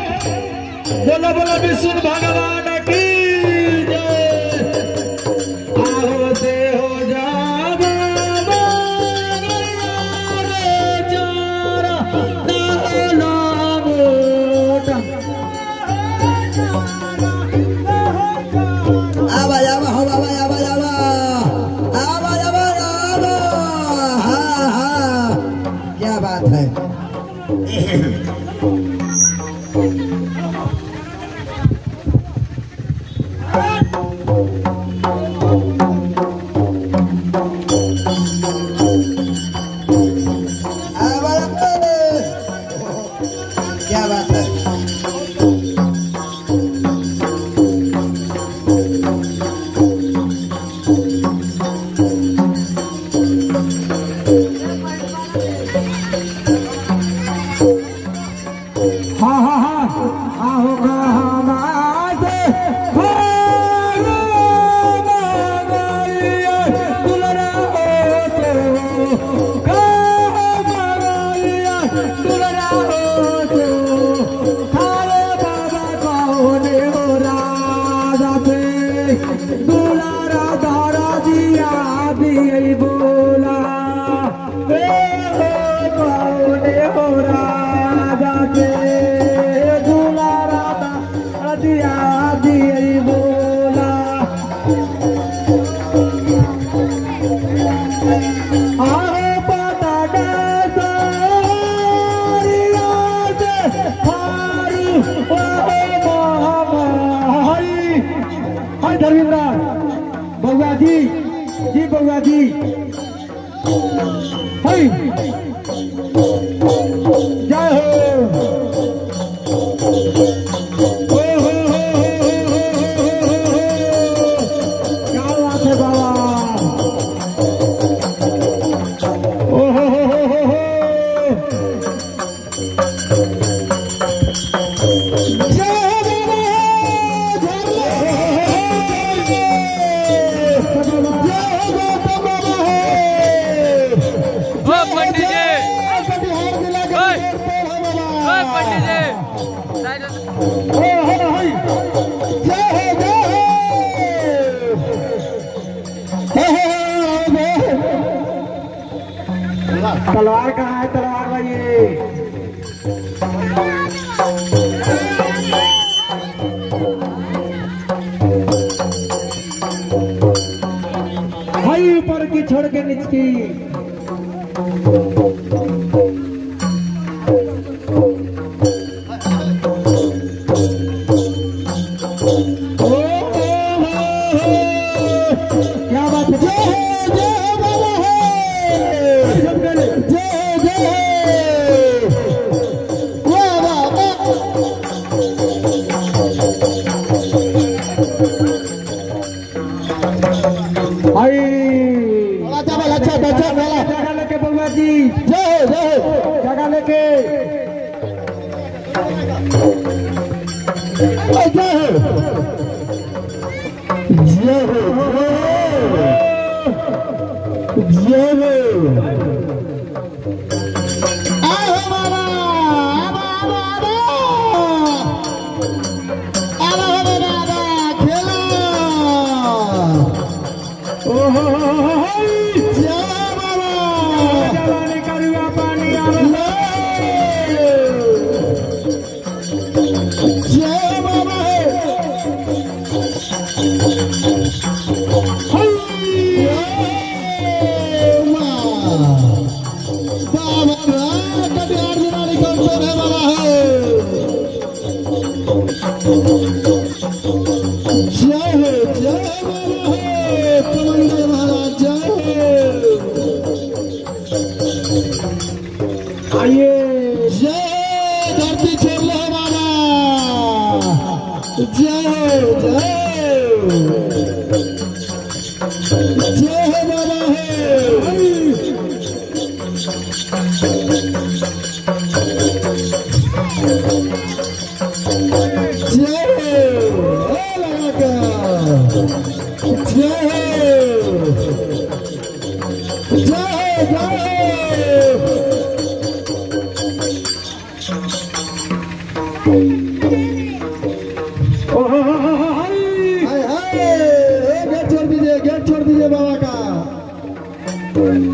बोला बोला विष्णु भगवान की आओ से हो जावा क्या बात है। क्या बात है। हाँ हाँ हाँ आओगा हमारे दुलारा दारा जिया भी बोला कौन हो राजा के दुलारा दारा जिया भी बोला आगे पता धर्मेंद्र बउआ जी बउआ जी जय हो क्या बात है बाबा। तलवार कहाँ है तलवार भाई। भाई ऊपर की छोड़ के नीचे क्या बात है। अच्छा बउआ जी जय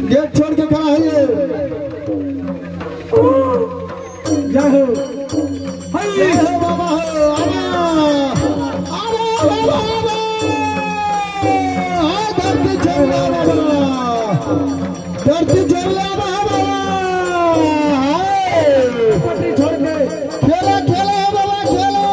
गेट छोड़ के खड़ा है बाबा धरती छोड़ खेला खेला बाबा खेला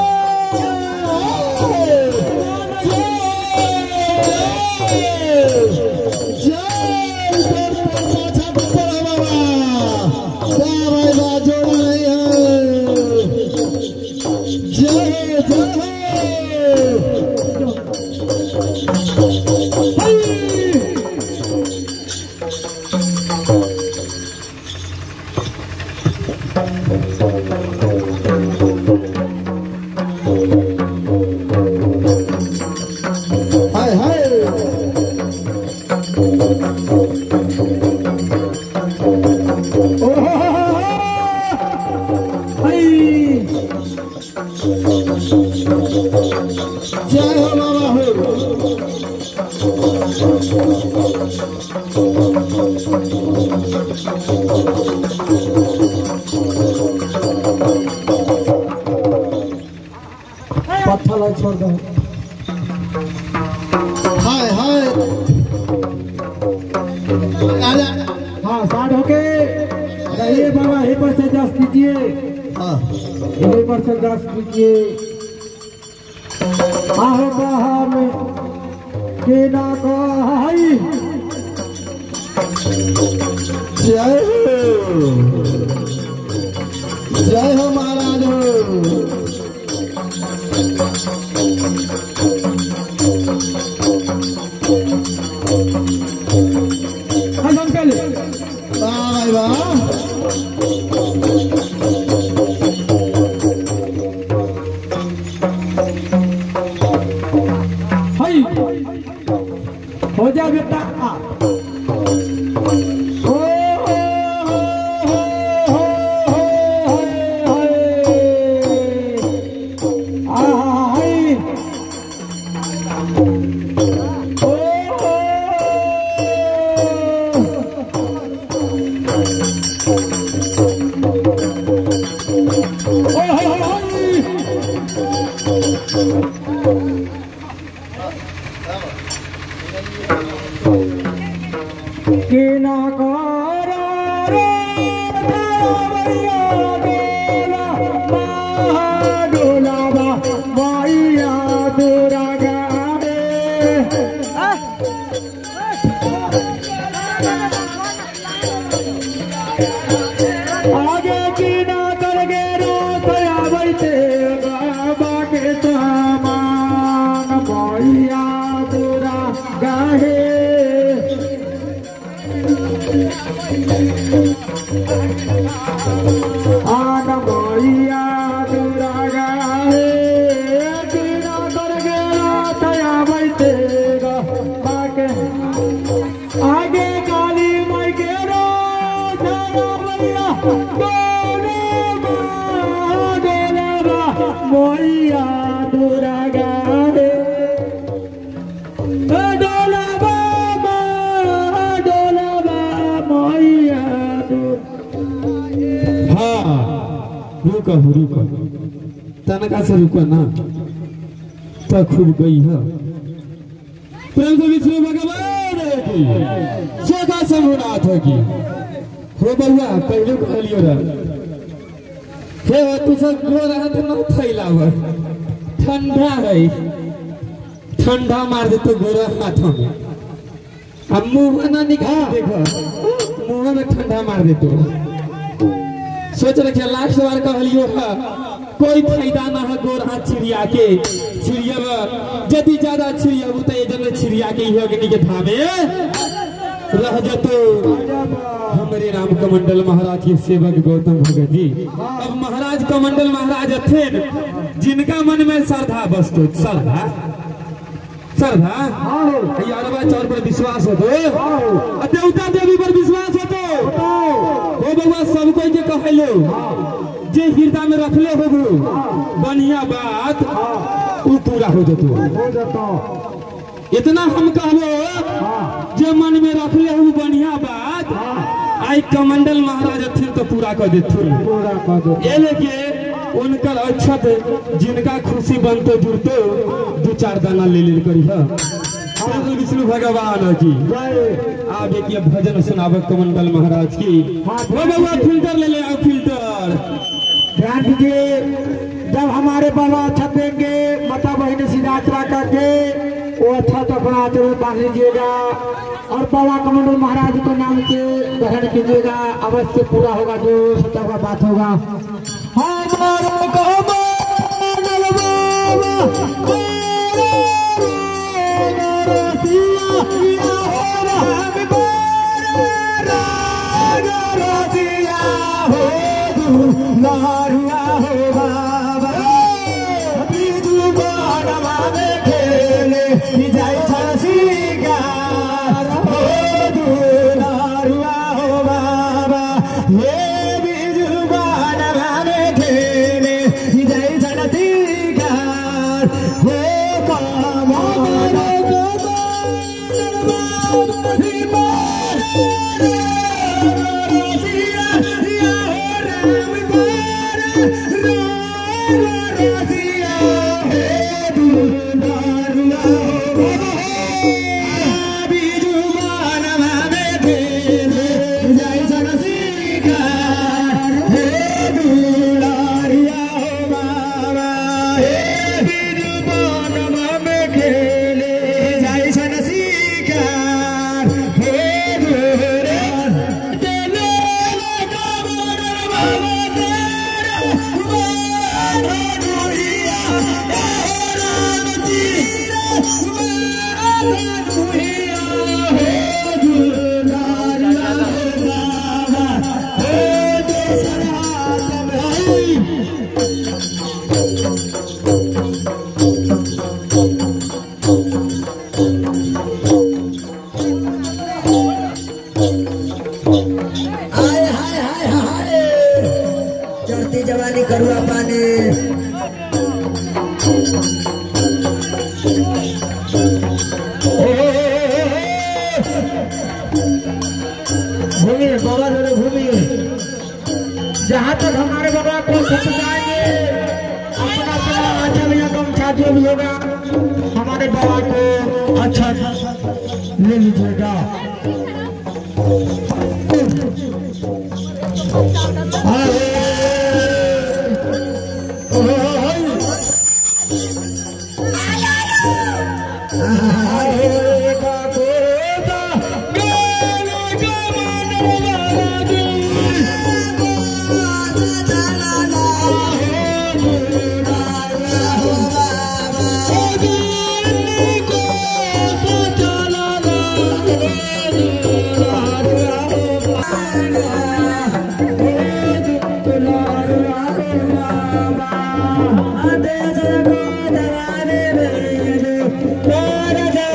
पत्थर छोड़ दो हाय हाय हाँ साठ होके ये बाबा यहीं पर से जास कीजिए यहीं पर से जास कीजिए आहो कहा में के ना कहाई जय हो महाराज हो जा बेटा के ना आगे की ना कर गे रो तया बैठे बाबा के सामान भैया तोरा गाहे आन भैया तोरा गाहे की ना कर गे रो तया बैठे बाबा के आगे काली माई के रो भैया मोइया दूरा गाहे डोलाबा मोइया हाँ रुको रुको तनका से रुको ना तो खूब गई है प्रेम से विष्णु भगवान की सोखा शंभुनाथ की हो बउआ पहले कहलियो रहा हे तू सब गो रहा तो न फैलाव ठंडा है ठंडा मार दे तो गोरा हाथों में अब मुंह ना निकाल देखो मुंह में ठंडा मार दे तो सोच रखे लास्ट बार कहलियो है कोई फायदा ना है गोरा हाथ चिड़िया के चिड़िया जदी ज्यादा छिड़िया तो ये जन छिड़िया के ही अग्नि के धामे रह जतो हमारे राम कमंडल महाराज के सेवक गौतम भगत जी। अब महाराज कमंडल महाराज थे जिनका मन में श्रद्धा बसतो श्रद्धा यारवा चौर पर विश्वास हो तो देवता देवी पर विश्वास हो तो बउआ सब कोई के कहलो जे हृदय में रखले हो बढ़िया बात वो पूरा हो जतो। इतना हम कहबो जे मन में रखले हो बढ़िया बात आई कमंडल महाराज थे तो पूरा कर देथुन। ये लेके उनकर अक्षत जिनका खुशी बनतो जुड़तो दो चार दाना ले ले करी विष्णु भगवान की आगे की भजन सुनाव कमंडल महाराज की। वो बाबा फिल्टर ले ले आओ फिल्टर। ध्यान दीजिए जब हमारे बाबा अक्षत देंगे माता बहन सीधा चला करके वो अक्षत अपना आचरण बांध लीजिएगा और बाबा कमंडल महाराज के नाम से ग्रहण कीजिएगा। अवश्य पूरा होगा जो सच्चा हुआ बात होगा। चढ़ती जवानी करुआ पानी घूमिए बाबा जरा घूमिए जहाँ तक हमारे बाबा को सजाएंगे अपना अपना अच्छा भैया गमछा जो भी होगा हमारे बाबा को अच्छा ले लीजिएगा। Ada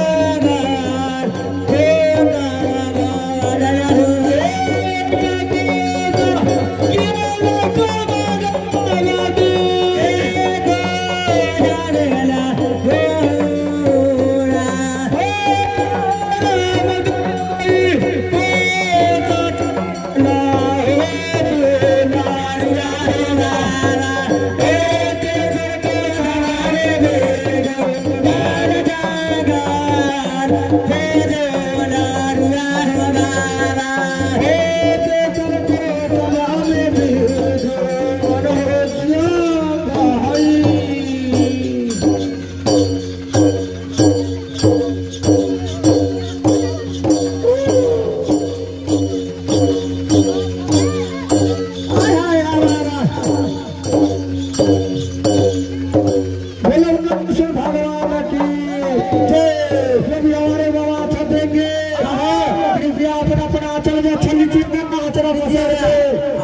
जब हमारे बाबा अच्छा देंगे कृपया अपना अपना आचरण में अच्छा नीचे करना आचरण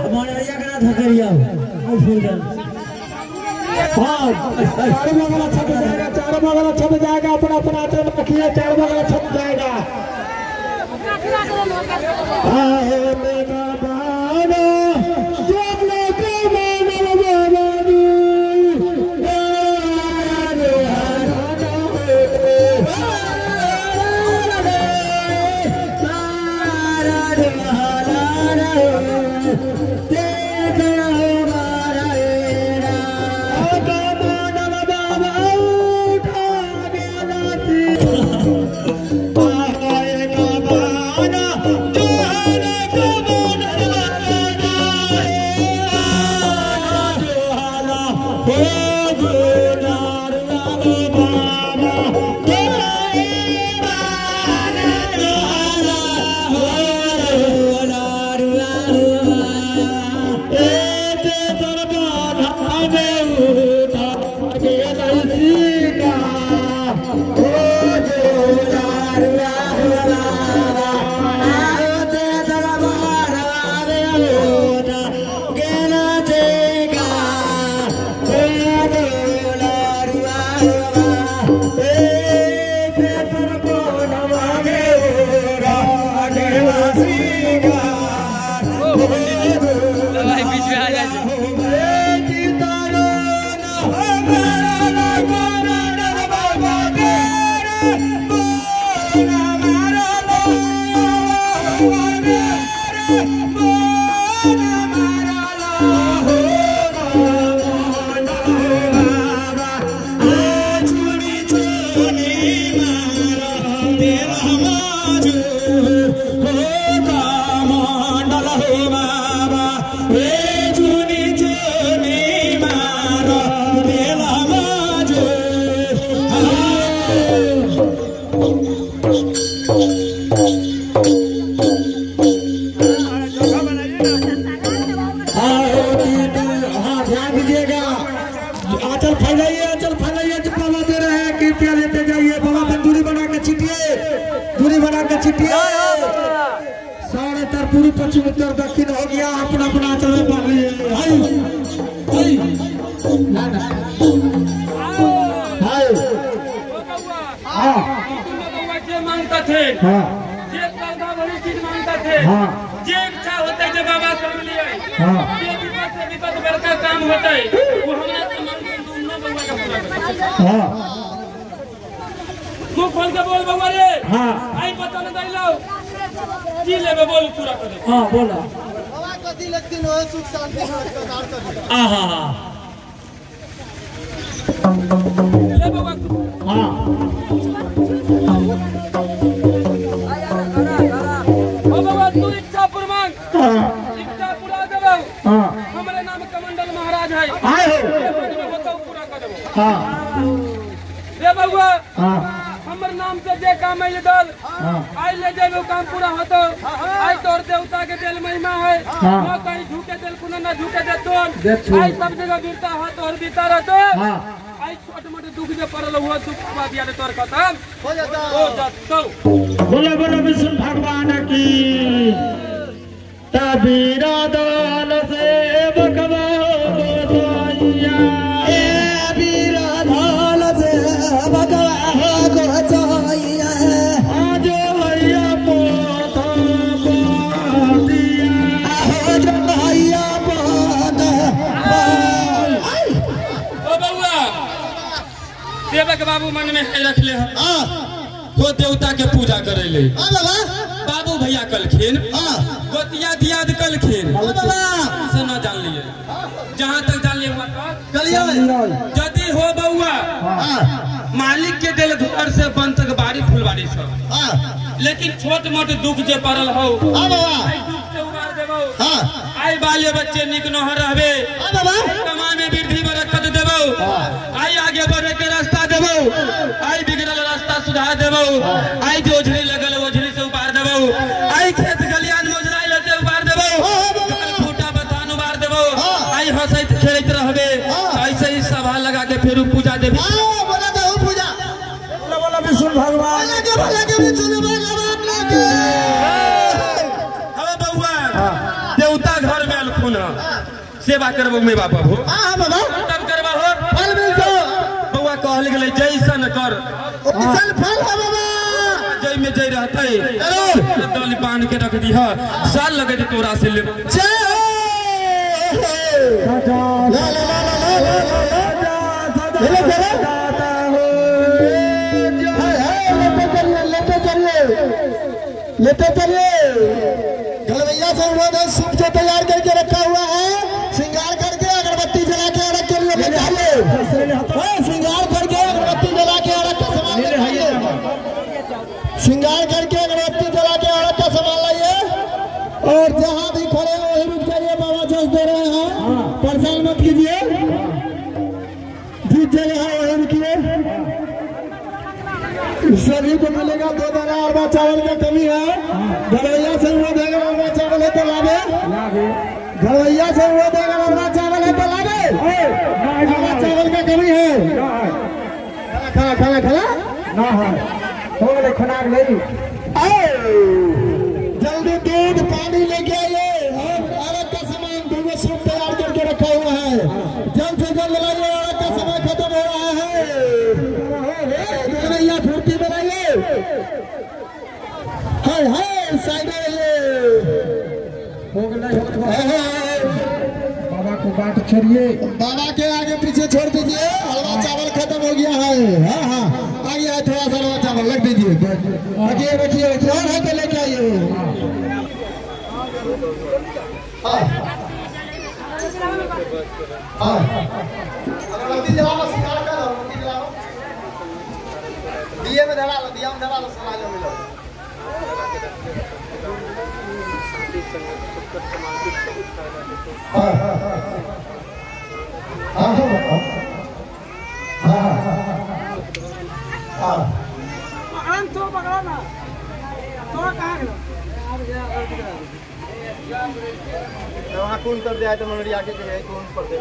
हमारे भैया का ना धकरिया हाँ चारों बगल छप जाएगा चारों बगल छप जाएगा अपना अपना आचरण रखिए चारों बगल छप जाएगा पूरी पश्चिम उत्तर दक्षिण हो गया अपना अपना आचरण पा लिए मांगता थे जे पौधा बड़ी चीज मांगता थे जे इच्छा होता है बाबा से मिलिए जे विपद से विपद बड़का काम होता है वो हमरा से मांग के दोनों बउआ का पूरा तू खोल के बोल बउआ रे आई पता न दैलो जी लेबे बोल पूरा कर दे बोला बाबा का दिल एक दिन हो सुख शांति संस्कार कर ले बउआ ओ बाबा तू इच्छा पूरा मांग इच्छा पूरा देबो हमरे नाम कमंडल महाराज है होतो पूरा कर देबो रे बउआ हमर नाम से जे काम है दल आई ले जेबो काम पूरा होतो आई तोर देवता के दिल महिमा है न कहीं झूठे दिल कुना न झूठे दे तो आई सब जगह गिरता हाथ और बीता रहतो आई छोटे मोटे दुख जे पड़ल हुआ दुख बा दिया तोर खत्म हो जातो बोले बोले विष्णु भगवान की तबीरा दल से बकवा गोसाइया ए बीरा दल से बकवा गोसाइया आज भैया पोता पातिया आज भैया पोता ओ बउआ सेवक बाबू मन में रख ले तो देवता के पूजा करे ले बाबू भैया कलखिन गोतिया दियाद कलखिन से न जान लिए जहाँ तक जान लिए यदि हो बउआ मालिक के दिल घर से बन तक बाड़ी फुलवाड़ी सब लेकिन छोट मोट दुख जे पड़ल हो आई दुख से उबार देबो आई बाले बच्चे निक न रहबे कमा में वृद्धि बरकत देबो आई आगे बढ़े के रास्ता देबो आई बिगड़ल रास्ता सुधार देबो आई जो ओझरी लगल ओझरी से उबार देबो आई खेत गलियान मोजराई लते उबार देबो फूटा बथान उबार देबो आई हंसैत खेलैत रहबे ऐसे ही सभा लगा के फिर पूजा देबी बोला हवे बउआ देवता घर में अलखुन सेवा करबो में बापा हो तब करबा हो फल मिल जो बउआ कहल गेलै जैसन कर चल फल हो बाबा जय में जय रहते दल पान के रख दी साल लगे तोरा से ले लेते चलिए घलवैया से अनुरोध है सूप जो तैयार करके रखा हुआ है श्रृंगार करके अगरबत्ती जला के अर्घ के लिए निकाले श्रृंगार करके अगरबत्ती जला के अर्घ का सामान लाइए श्रृंगार करके अगरबत्ती जला के अर्घ का सामान लाइए और जहाँ भी खड़े हो वहीं रुक जाइए बाबा जस दे रहे हैं परेशान मत कीजिए जीत जगह है वहीं रुकिए सभी को मिलेगा 2 दाना अरबा चावल का कमी है घरवैया से वो देगा अरबा चावल है तो लावे घरवैया से वो देगा अरबा चावल है तो लावे अरबा चावल का कमी है खाना खाना खाना ना है हो गए खनाक नहीं जल्दी दूध पानी लेके आइए और अर्घ का सामान दूध सूप तैयार करके रखा हुआ है जल्द से जल्द लाइए अर्घ का समय खत्म हो रहा है घरवैया फुर्ती बनाइए हाय हाय साइड हो गए बाबा को बात छोड़िए बाबा के आगे पीछे छोड़ दीजिए हलवा चावल खत्म हो गया है हाँ हाँ आगे आए थोड़ा सा हलवा चावल रख दीजिए रखिए रखिए और है तो लेके आइए दिए में धरा लो दिया में धरा लो समाज में मिलो वहाँ कौन कर दिया तो मनोरी आके जो है कौन पर दे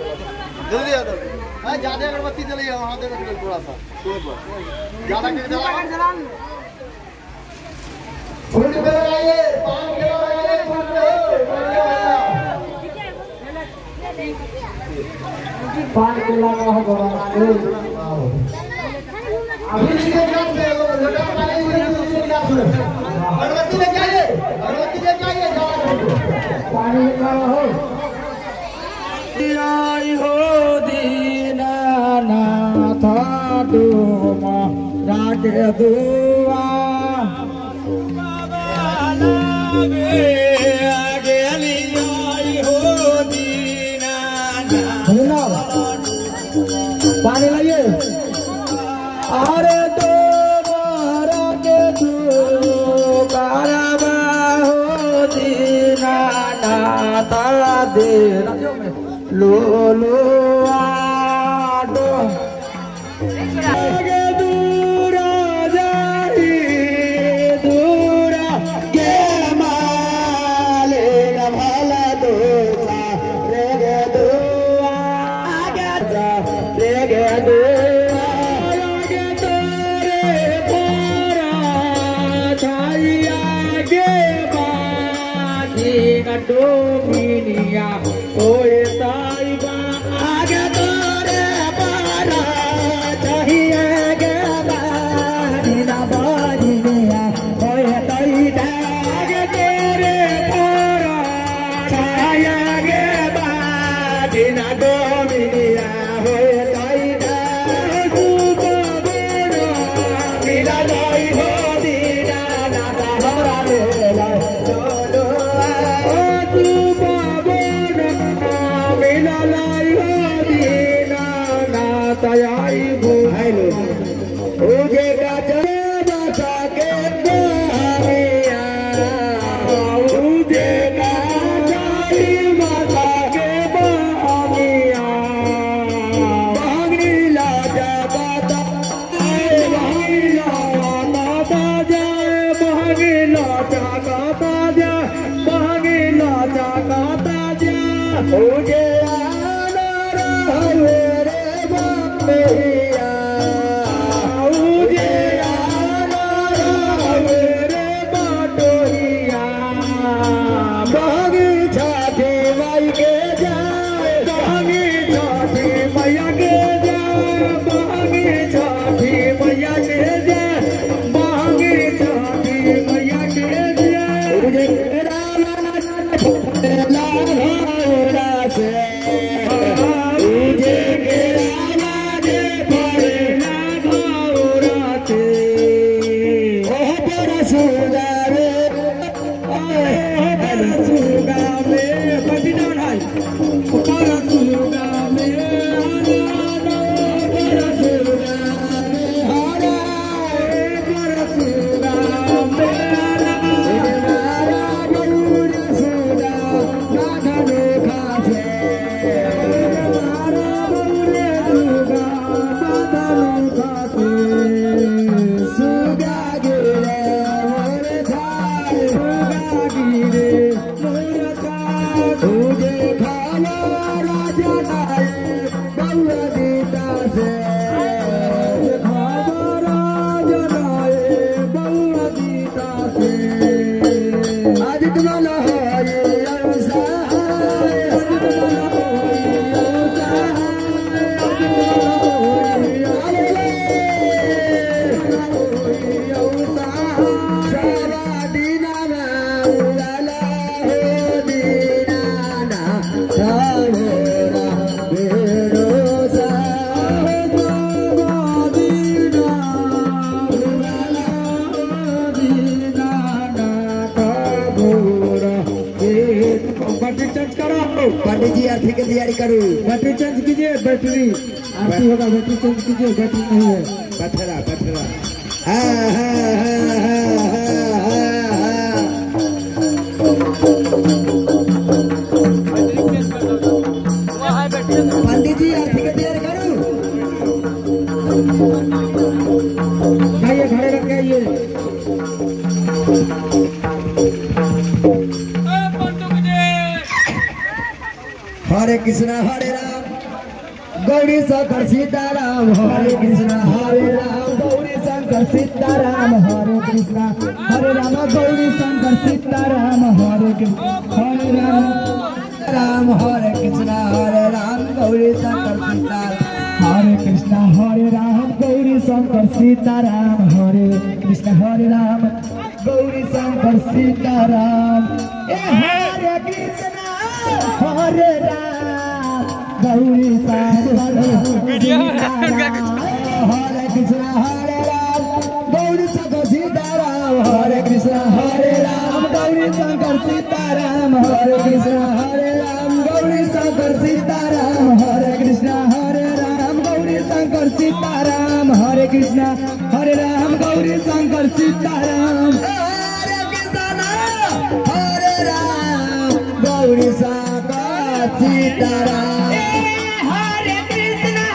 जल्दी आ जल्दी हां ज्यादा अगरबत्ती जलाई वहाँ दे रखो थोड़ा सा ज्यादा के जला फूल पे लगाइए पान के लगाइए फूल पे पान के लगा हो बाबा अभी नीचे जान से लोटा पानी अगरबत्ती लेके आइए पानी लगा हो आई हो दीनानाथ तुम राज दुआ आगे आई हो दीनानाथ पानी लाइए अरे दो बारा के दो बारा हो दीनानाथ देना लो लो आडो आगे दूरा जाई दूरा के माले न भला दोसा रे गे दुआ आगे जा रे गे दुआ आगे तोरे पारा छाई आगे बाजी गडो मिनिया ओए साईबा आगे तोरे पारा चाहिए गे बाजीना बाजीनिया ओए तईदा आगे तोरे पारा चाहिए गे बाजीना डोमिनिया ओए तईदा सुको बेरो मिला लाई हो दीना नाता हमरा मेला चलो ओ सुको मिला लाई हो दीना नाता आई बुझाइलो ओजे गाजरे बासा के दरिया ओजे गाजरे बासा के बामिया बांगला जाता बांगला माता जाए बांगला जाता जा बांगला जाता जा ओजे आना रहे रे बापिया ओजे आना आरती की तैयारी करो। बैटरी चेंज कीजिए, बैटरी आरती होगा, बैटरी चेंज कीजिए, बैटरी नहीं है। पथरा पथरा हाँ हाँ हाँ हाँ हाँ पंडित जी आरती की तैयारी करो। आइए घरे रख के आइए। हरे कृष्णा हरे राम गौरी शंकर सीताराम हरे कृष्णा हरे राम गौरी शंकर सीताराम हरे कृष्णा हरे राम गौरी शंकर सीताराम हरे कृष्णा हरे राम राम हरे कृष्णा हरे राम गौरी शंकर सीताराम हरे कृष्णा हरे राम गौरी शंकर सीताराम हरे कृष्णा हरे राम गौरी शंकर सीताराम हरे कृष्णा हरे राम गौरी शंकर सीताराम हरे कृष्णा हरे राम गौरी शंकर सीताराम हरे कृष्णा हरे राम गौरी शंकर सीताराम हरे कृष्णा हरे राम गौरी शंकर सीताराम हरे कृष्णा हरे राम गौरी शंकर सीताराम हरे कृष्णा हरे राम गौरी शंकर सीताराम हरे कृष्णा हरे राम गौरी शंकर सीताराम हरे कृष्णा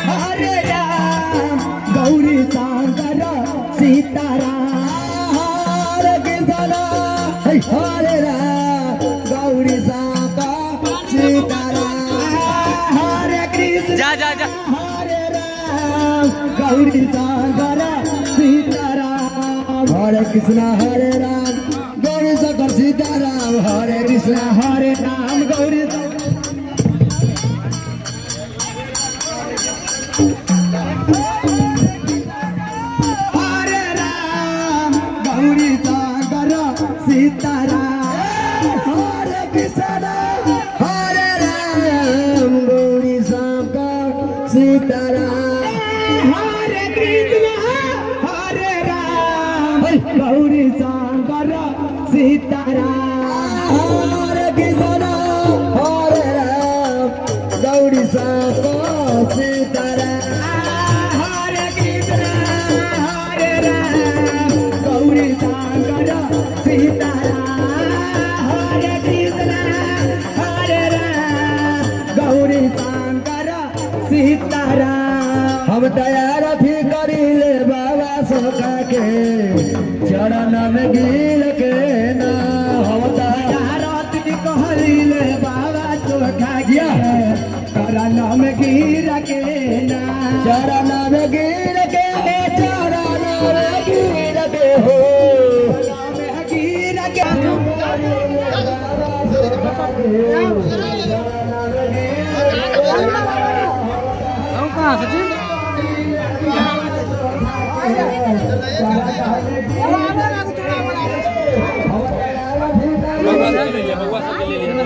हरे राम गौरी शंकर सीताराम हरे कृष्णा हरे राम गौरी शंकर सीताराम हरे कृष्ण जा जा जा हरे राम गौरी शंकर सीताराम हरे कृष्णा हरे राम गौरी शंकर सीताराम हरे कृष्णा हरे राम गौरी हरे राम गौरी शंकर सीताराम हरे कृष्णा हरे राम गौरी शंकर सीताराम हरे कृष्ण हरे राम गौरी शंकर सीताराम हरे कृष्णा हरे राम गौरी शंकर सीताराम हरे कृष्ण हरे राम गौरी शंकर सीताराम हरे कृष्ण हरे राम गौरी शंकर सीताराम हम तैयार थी करीले बाबा सोका के चरण में गिल के ना हम तैयार कहले बाबा चोखा गया करण में गिर के ना चरण में गिल के चरण में गिल के हो में गिर के भगवान ले लिया भगवान ले लिया